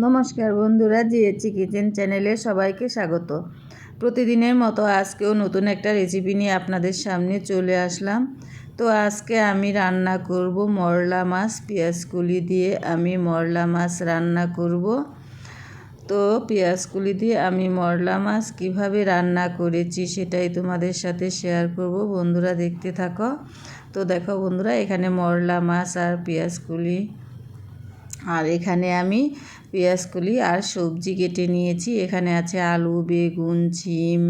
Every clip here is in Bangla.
নমস্কার বন্ধুরা, জিএচি কিচেন চ্যানেলে সবাইকে স্বাগত। প্রতিদিনের মতো আজকেও নতুন একটা রেসিপি নিয়ে আপনাদের সামনে চলে আসলাম। তো আজকে আমি রান্না করব মরলা মাছ। পেঁয়াজ কুলি দিয়ে আমি মরলা মাছ রান্না করব। তো পেঁয়াজ কুলি দিয়ে আমি মরলা মাছ কীভাবে রান্না করেছি সেটাই তোমাদের সাথে শেয়ার করব। বন্ধুরা দেখতে থাকো। তো দেখো বন্ধুরা, এখানে মরলা মাছ আর পেঁয়াজ কুলি, আর এখানে আমি পেঁয়াজকলি আর সবজি কেটে নিয়েছি। এখানে আছে আলু, বেগুন, ঝিম,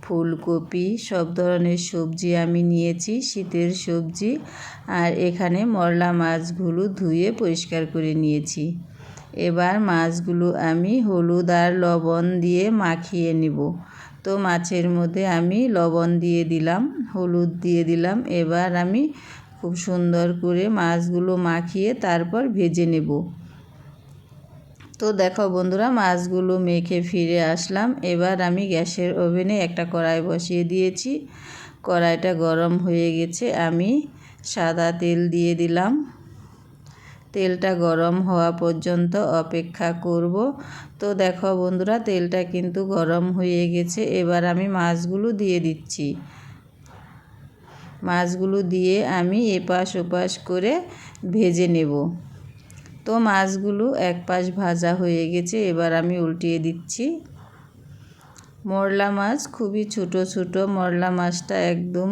ফুলকপি, সব ধরনের সবজি আমি নিয়েছি, শীতের সবজি। আর এখানে মরলা মাছগুলো ধুয়ে পরিষ্কার করে নিয়েছি। এবার মাছগুলো আমি হলুদ আর লবণ দিয়ে মাখিয়ে নেব। তো মাছের মধ্যে আমি লবণ দিয়ে দিলাম, হলুদ দিয়ে দিলাম। এবার আমি খুব সুন্দর করে মাছগুলো মাখিয়ে তারপর ভেজে নেব। তো দেখো বন্ধুরা, মাছগুলো মেখে ফিরে আসলাম। এবার আমি গ্যাসের ওভেনে একটা কড়াই বসিয়ে দিয়েছি। কড়াইটা গরম হয়ে গেছে, আমি সাদা তেল দিয়ে দিলাম। তেলটা গরম হওয়া পর্যন্ত অপেক্ষা করব। তো দেখো বন্ধুরা, তেলটা কিন্তু গরম হয়ে গেছে। এবার আমি মাছগুলো দিয়ে দিচ্ছি। মাছগুলো দিয়ে আমি এপাশ ওপাশ করে ভেজে নেব। তো মাছগুলো এক পাশ ভাজা হয়ে গেছে, এবার আমি উল্টিয়ে দিচ্ছি। মরলা মাছ খুবই ছোট ছোট, মরলা মাছটা একদম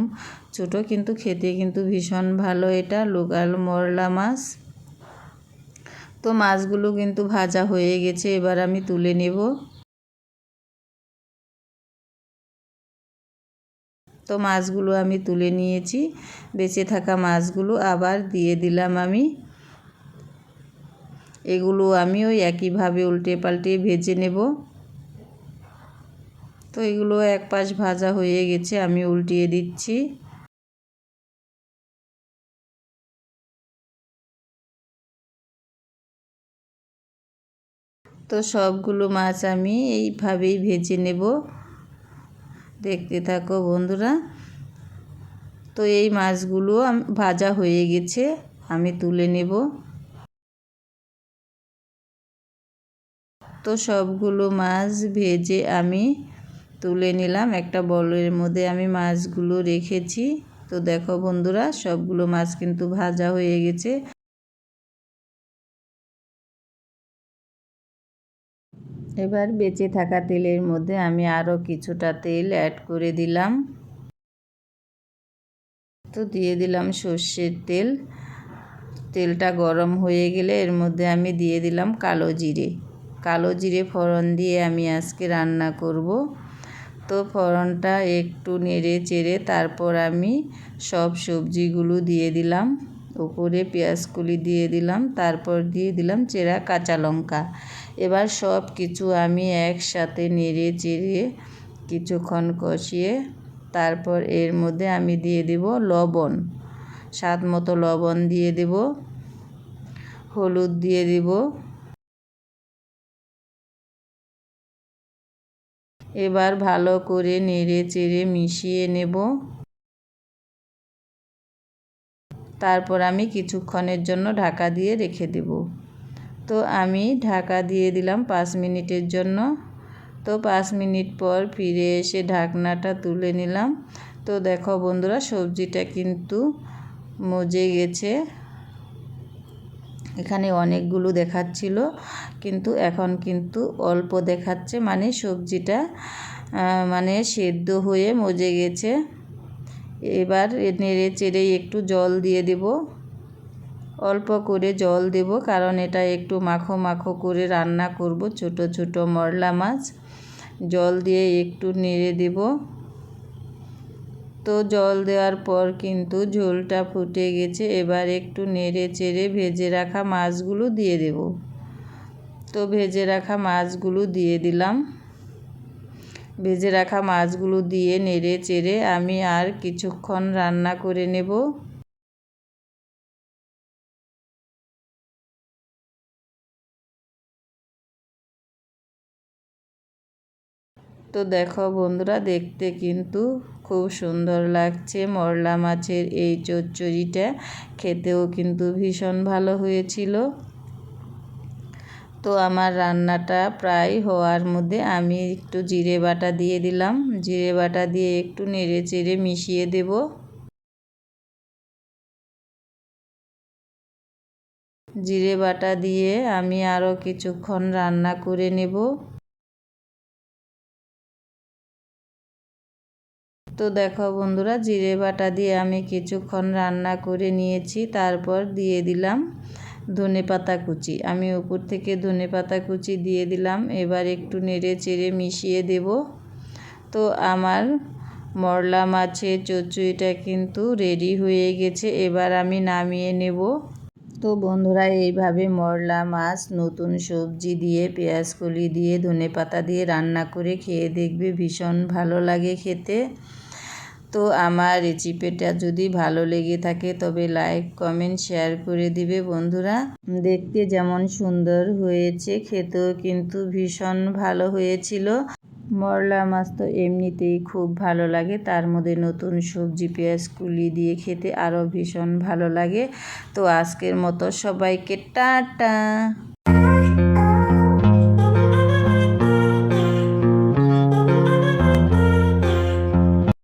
ছোট, কিন্তু খেতে কিন্তু ভীষণ ভালো। এটা লোকাল মরলা মাছ। তো মাছগুলো কিন্তু ভাজা হয়ে গেছে, এবার আমি তুলে নেব। তো মাছগুলো আমি তুলে নিয়েছি। বেঁচে থাকা মাছগুলো আবার দিয়ে দিলাম আমি। এগুলো আমি ওই একইভাবে উল্টে পাল্টে ভেজে নেব। তো এগুলো এক পাশ ভাজা হয়ে গেছে, আমি উল্টিয়ে দিচ্ছি। তো সবগুলো মাছ আমি এইভাবেই ভেজে নেব। দেখতে থাকো বন্ধুরা। তো এই মাছগুলো ভাজা হয়ে গেছে, আমি তুলে নেব। তো সবগুলো মাছ ভেজে আমি তুলে নিলাম। একটা বলের মধ্যে আমি মাছগুলো রেখেছি। তো দেখো বন্ধুরা, সবগুলো মাছ কিন্তু ভাজা হয়ে গেছে। এবার বেঁচে থাকা তেলের মধ্যে আমি আরও কিছুটা তেল অ্যাড করে দিলাম। তো দিয়ে দিলাম সর্ষের তেল। তেলটা গরম হয়ে গেলে এর মধ্যে আমি দিয়ে দিলাম কালো জিরে। কালো জিরে ফোড়ন দিয়ে আমি আজকে রান্না করব। তো ফোড়নটা একটু নেড়ে চেড়ে তারপর আমি সব সবজিগুলো দিয়ে দিলাম। উপরে পেঁয়াজ কুলি দিয়ে দিলাম, তারপর দিয়ে দিলাম চেরা কাঁচা লঙ্কা। এবার সব কিছু আমি একসাথে নেড়ে চেড়ে কিছুক্ষণ কষিয়ে তারপর এর মধ্যে আমি দিয়ে দেব লবণ। স্বাদ মতো লবণ দিয়ে দেব, হলুদ দিয়ে দেব। এবার ভালো করে নেড়ে চেড়ে মিশিয়ে নেব। তারপর আমি কিছুক্ষণের জন্য ঢাকা দিয়ে রেখে দেব। তো আমি ঢাকা দিয়ে দিলাম 5 মিনিটের জন্য। তো 5 মিনিট পর ফিরে এসে ঢাকনাটা তুলে নিলাম। তো দেখো বন্ধুরা, সবজিটা কিন্তু মজে গেছে। এখানে অনেকগুলো দেখাচ্ছিল, কিন্তু এখন কিন্তু অল্প দেখাচ্ছে, মানে সবজিটা মানে সেদ্ধ হয়ে মজে গেছে। এবার নেড়ে চেড়ে একটু জল দিয়ে দেব, অল্প করে জল দেব, কারণ এটা একটু মাখো মাখো করে রান্না করব, ছোট ছোট মরলা মাছ। জল দিয়ে একটু নেড়ে দেব। তো জল দেওয়ার পর কিন্তু ঝোলটা ফুটে গেছে। এবার একটু নেড়ে চেড়ে ভেজে রাখা মাছগুলো দিয়ে দেব। তো ভেজে রাখা মাছগুলো দিয়ে দিলাম। ভেজে রাখা মাছগুলো দিয়ে নেড়ে চেড়ে আমি আর কিছুক্ষণ রান্না করে নেব। তো দেখো বন্ধুরা, দেখতে কিন্তু খুব সুন্দর লাগছে মরলা মাছের এই চচ্চড়িটা। খেতেও কিন্তু ভীষণ ভালো হয়েছিল। তো তো আমার রান্নাটা প্রায় হওয়ার মধ্যে আমি একটু জিরে বাটা দিয়ে দিলাম। জিরে বাটা দিয়ে একটু নেড়ে চেড়ে মিশিয়ে দেব। জিরে বাটা দিয়ে আমি আরও কিছুক্ষণ রান্না করে নেব। তো দেখো বন্ধুরা, জিরে বাটা দিয়ে আমি কিছুক্ষণ রান্না করে নিয়েছি। তারপর দিয়ে দিলাম ধনেপাতা কুচি। আমি উপর থেকে ধনেপাতা কুচি দিয়ে দিলাম। এবার একটু নেড়ে চেড়ে মিশিয়ে দেব। তো আমার মরলা মাছের চচ্চড়িটা কিন্তু রেডি হয়ে গেছে। এবার আমি নামিয়ে নেব। তো বন্ধুরা, এইভাবে মরলা মাছ নতুন সবজি দিয়ে, পেঁয়াজ কলি দিয়ে, ধনেপাতা দিয়ে রান্না করে খেয়ে দেখবে, ভীষণ ভালো লাগে খেতে। তো আমার রেসিপিটা যদি ভালো লেগে থাকে তবে লাইক কমেন্ট শেয়ার করে দিবে বন্ধুরা। দেখতে যেমন সুন্দর হয়েছে, খেতেও কিন্তু ভীষণ ভালো হয়েছিল। মরলা মাছ তো এমনিতেই খুব ভালো লাগে, তার মধ্যে নতুন সবজি পেঁয়াজ কুলি দিয়ে খেতে আরও ভীষণ ভালো লাগে। তো আজকের মতো সবাইকে টাটা।